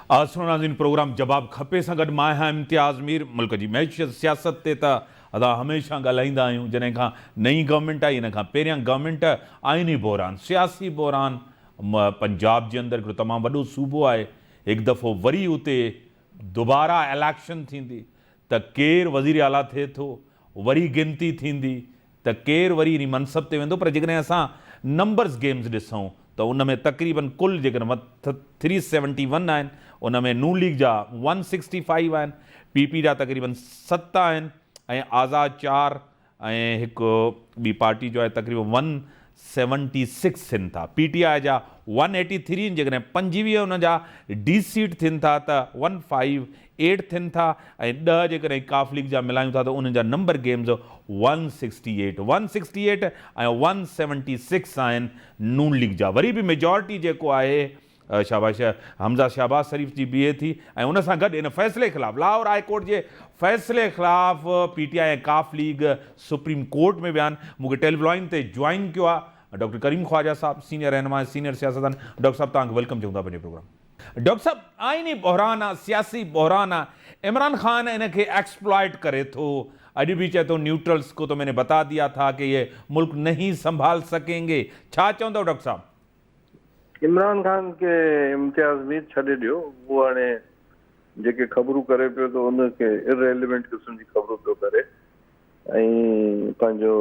आसरो नाज़रीन प्रोग्राम जवाब खपे सां गॾु मां आहियां इम्तियाज़ मीर। मुल्क जी मैशियत सियासत ते त अदा हमेशह ॻाल्हाईंदा आहियूं। जॾहिं खां नई गवर्नमेंट आई, इन खां पहिरियां गवर्नमेंट आइनी बहरान, सियासी बहरान, पंजाब जे अंदरि हिकिड़ो तमामु वॾो सूबो आहे। हिकु दफ़ो वरी उते दुबारा इलेक्शन थींदी त केरु वज़ीर आला थिए थो, वरी गिनती थींदी त केरु वरी इन मनसब ते वेंदो। पर जेकॾहिं असां नंबर्स गेम्स ॾिसूं त उन में तक़रीबन कुल जेकॾहिं 371 आहिनि, उन में नून लीग जा 165 आहिनि, PP जा तक़रीबन 7 आहिनि ऐं आज़ाद 4 ऐं हिकु ॿी पार्टी जो आहे तक़रीबन 176 थियनि था। PTI जा 183 जेकॾहिं 25 उन जा D सीट थियनि था त 158 थियनि था ऐं 10 जेकॾहिं काफ लीग जा मिलायूं था त उन्हनि जा नंबर गेम्स 168 ऐं 176 आहिनि नून लीग जा। वरी बि मेजॉरिटी जेको आहे शाबाश हमज़ा शहबाज शरीफ़ जी बीहे थी ऐं उन सां गॾु इन फ़ैसिले ख़िलाफ़ु, लाहौर हाई कोर्ट जे फ़ैसिले ख़िलाफ़ु PTI ऐं काफ लीग सुप्रीम कोर्ट में विया आहिनि। मूंखे टेलीविज़न ते ज्वाइन कयो आहे डॉक्टर करीम ख्वाजा साहब, सीनियर रहनुमा, सीनियर सियासतदान। डॉक्टर साहब तव्हांखे वेलकम चऊं था पंहिंजे प्रोग्राम। डॉक्टर साहब, आइनी बहरान आहे, सियासी बहरान आहे, इमरान खान इन खे एक्सप्लॉइट करे थो। अॼु भी चए थो न्यूट्रल्स को तो मैंने बता दिया था कि ये मुल्क नहीं संभाल सकेंगे। छा चवंदव डॉक्टर साहब? इमरान खान के इम्तियाज़ मीर छॾे ॾियो। वो हाणे जेके ख़बरूं करे पियो थो उनखे इररेलिवेंट क़िस्म जी ख़बरूं पियो करे ऐं पंहिंजो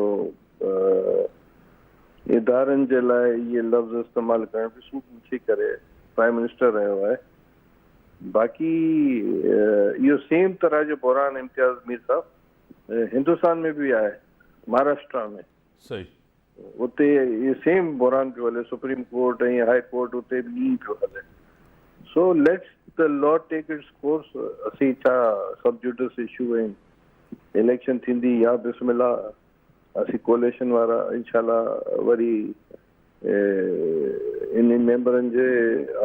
इदारनि जे लाइ इहे लफ़्ज़ इस्तेमालु करण बि सूट नथी करे। प्राइम मिनिस्टर रहियो आहे। बाक़ी इहो सेम तरह जो बहरान इम्तियाज़ मीर साहब हिंदुस्तान में बि आहे, महाराष्ट्र में। सही, उते ये सेम बहरान पियो हले। सुप्रीम कोर्ट ऐं हाई कोर्ट उते बि ईअं पियो हले। So let's the law take its course. असीं छा सब जुडिस इशू ऐं इलेक्शन थींदी या बिस्मिल्लाह असीं कोलेशन वारा इंशाल्लाह वरी इन मेंबरनि जे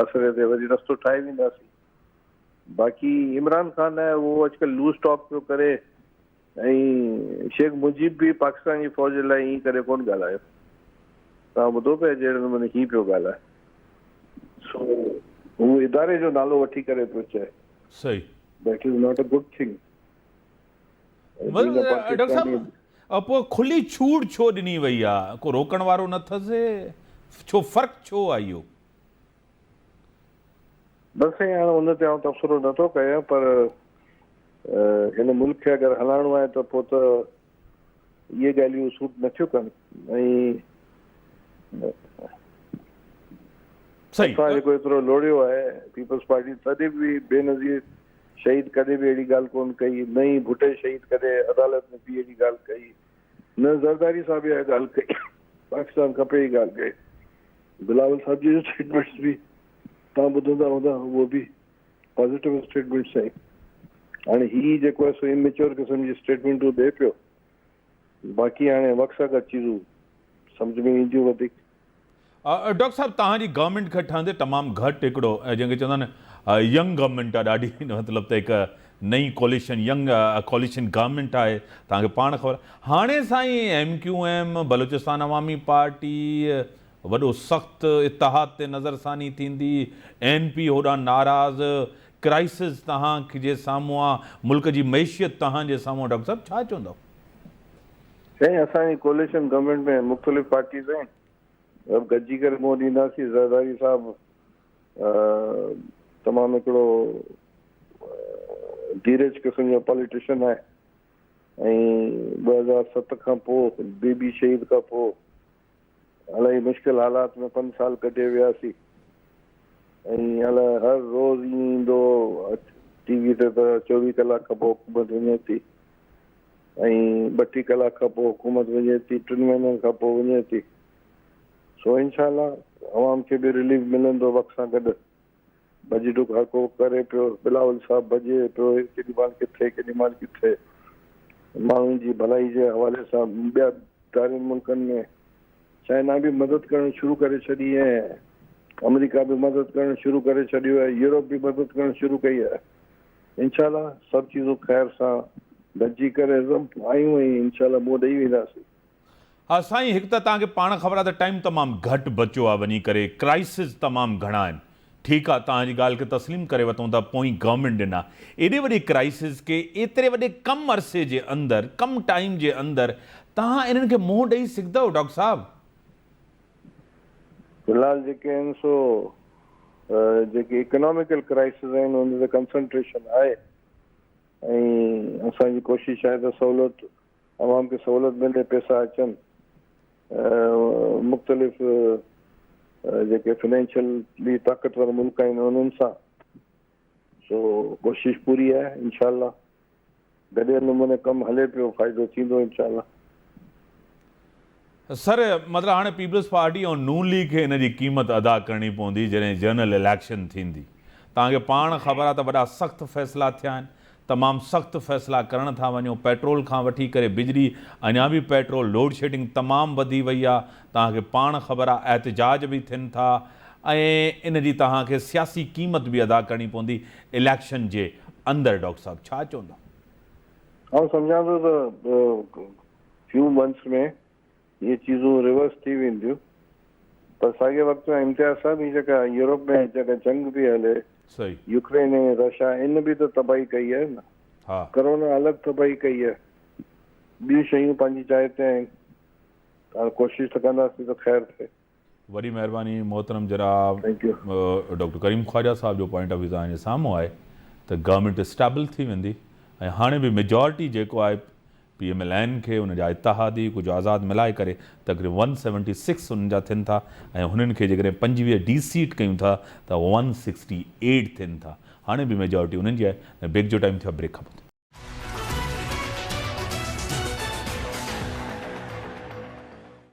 आसिरे ते वरी रस्तो ठाहे वेंदासीं। बाक़ी इमरान खान आहे उहो अॼुकल्ह लूज़ टॉक पियो करे ऐं शेख मुजीब बि पाकिस्तान जी फ़ौज लाइ ईअं करे कोन ॻाल्हायो। तव्हां ॿुधो पिया जहिड़े नमूने हीअं पियो ॻाल्हाए। सो हू इदारे जो नालो वठी करे पियो चए। सही, that is not a good thing. Doctor साहब, पोइ खुली छूट छो ॾिनी वई आहे? को रोकण वारो न अथसि? छो फ़र्क़ु छो आहे इहो? बसि हाणे हुन ते आउं तबसरो नथो कयां, पर हिन मुल्क खे अगरि हलाइणो आहे त पोइ त इहे ॻाल्हियूं सूट नथियूं कनि। ऐं असां जेको एतिरो लोड़ियो आहे पीपल्स पार्टी, तॾहिं बि बेनज़ीर शहीद कॾहिं बि अहिड़ी ॻाल्हि कोन कई। न ई भुटे शहीद कॾहिं अदालत में बि अहिड़ी ॻाल्हि कई, न ज़रदारी साहब इहा ॻाल्हि कई। पाकिस्तान खपे ई ॻाल्हि कई। बिलावल साहब जी स्टेटमेंट्स बि तव्हां ॿुधंदा हूंदा, उहो बि पॉज़िटिव स्टेटमेंट्स आहिनि। हाणे हीअ जेको आहे सो इमेच्योर क़िस्म जी स्टेटमेंटूं ॾिए पियो। बाक़ी हाणे वक़्त सां गॾु चीज़ूं सम्झ में ईंदियूं वधीक। डॉक्टर साहब, तव्हांजी गवर्नमेंट खे ठहंदे तमामु घटि हिकिड़ो जंहिंखे चवंदा आहिनि यंग गवर्नमेंट आहे, ॾाढी मतिलबु त हिकु नई कोलिशन, यंग कोलिशन गवर्नमेंट आहे। तव्हांखे पाण ख़बर हाणे साईं MQM बलूचिस्तान अवामी पार्टी वॾो सख़्तु इतिहाद ते नज़रसानी थींदी, NP होॾां नाराज़, क्राइसिस तव्हां जे साम्हूं आहे, मुल्क जी मैशियत तव्हांजे साम्हूं आहे। डॉक्टर साहब छा चवंदव? साईं असांजी कोलिशन गवर्नमेंट में मुख़्तलिफ़ पार्टीज़ आहिनि, गॾिजी करे वोट ॾींदासीं। ज़रदारी साहब तमामु हिकिड़ो धीरज क़िस्म जो पॉलिटिशियन आहे ऐं 2007 खां पोइ बीबी शहीद खां पोइ इलाही मुश्किल हालात में 5 साल कढे वियासीं ऐं अलाए हर रोज़ ईंदो TV ते त 24 कलाक खां पोइ हुकूमत वञे थी ऐं 32 कलाक खां पोइ हुकूमत वञे थी, 3 महीननि खां पोइ वञे थी। सो इंशाल्लाह अवाम खे बि रिलीफ मिलंदो वक़्त सां गॾु। बजटूं हको करे पियो, बिलावल साहब भॼे पियो, केॾी महिल किथे केॾी महिल किथे। माण्हुनि जी भलाई जे हवाले सां ॿिया ॿाहिरिनि मुल्कनि में चाइना बि मदद करणु शुरू करे छॾी आहे, अमेरिका बि मदद करणु शुरू करे छॾियो आहे, यूरोप बि मदद करणु शुरू कई आहे। इंशाल्लाह सभु चीज़ूं ख़ैर सां गॾिजी करे आयूं ऐं इंशाल्लाह मुंहुं ॾेई वेंदासीं। हा साईं, हिकु त तव्हांखे पाण ख़बर आहे त टाइम तमामु घटि बचियो आहे, वञी करे क्राइसिस तमामु घणा आहिनि। ठीक है, तव्हांजी ॻाल्हि खे तस्लीम करे वठूं था, पोइ गवर्नमेंट ॾिना एॾे वॾे क्राइसिस के एतिरे वॾे कम अरसे जे अंदरि, कम टाइम जे अंदरि तव्हां इन्हनि खे मुंहुं ॾेई सघंदव डॉक्टर साहब? फिलहाल जेके आहिनि सो जेके इकोनॉमिकल क्राइसिस आहिनि उन ते कंसंट्रेशन आहे ऐं असांजी कोशिशि आहे त सहूलियत अवाम खे सहूलियत मिले, पैसा अचनि मुख़्तलिफ़ जेके फाइनेंशियली ताक़तवर मुल्क आहिनि उन्हनि सां। सो कोशिशि पूरी आहे, इंशाअल्लाह गॾियल नमूने कमु हले पियो, फ़ाइदो थींदो इंशाअल्लाह। सर मतिलबु हाणे पीपल्स पार्टी ऐं नून लीग खे हिन जी क़ीमत अदा करणी पवंदी जॾहिं जनरल इलेक्शन थींदी। तव्हांखे पाण ख़बर आहे त वॾा सख़्तु फ़ैसिला थिया आहिनि, तमामु सख़्तु फ़ैसिला करण था वञूं। पेट्रोल खां वठी करे बिजली, अञा बि पेट्रोल, लोड शेडिंग तमामु वधी वई आहे, तव्हांखे पाण ख़बर आहे, एहतजाज बि थियनि था ऐं इन जी तव्हांखे सियासी क़ीमत बि अदा करणी पवंदी इलेक्शन जे अंदरि। डॉक्टर साहब छा चवंदा? आउं सम्झां थो त फ्यू मंथ्स में ये चीज़ूं रिवर्स थी वेंदियूं, पर साॻे वक़्तु में इम्तियाज़ साहब ही जेका यूरोप में जेका जंग बि हले, सही, यूक्रेन ऐं रशिया, इन बि त तबाही कई आहे न। हा, कोरोना अलॻि तबाही कई आहे, ॿियूं शयूं पंहिंजी जाइ ते आहिनि, त कोशिशि त कंदासीं त ख़ैरु थिए। वॾी महिरबानी मोहतरम जनाब थैंक यू। डॉक्टर करीम ख्वाजा साहब जो पॉइंट ऑफ व्यू तव्हांजे साम्हूं आहे त गवर्नमेंट स्टेबल थी वेंदी ऐं हाणे बि मेजॉरिटी जेको आहे PMLN खे उन जा इतिहादी कुझु आज़ादु मिलाए करे तक़रीबन 176 उन्हनि जा थियनि था ऐं हुननि खे जेकॾहिं 25 डी सीट कयूं था त 168 थियनि था। हाणे बि मेजॉरिटी उन्हनि जी आहे। ब्रेक जो टाइम थियो, ब्रेक खां पोइ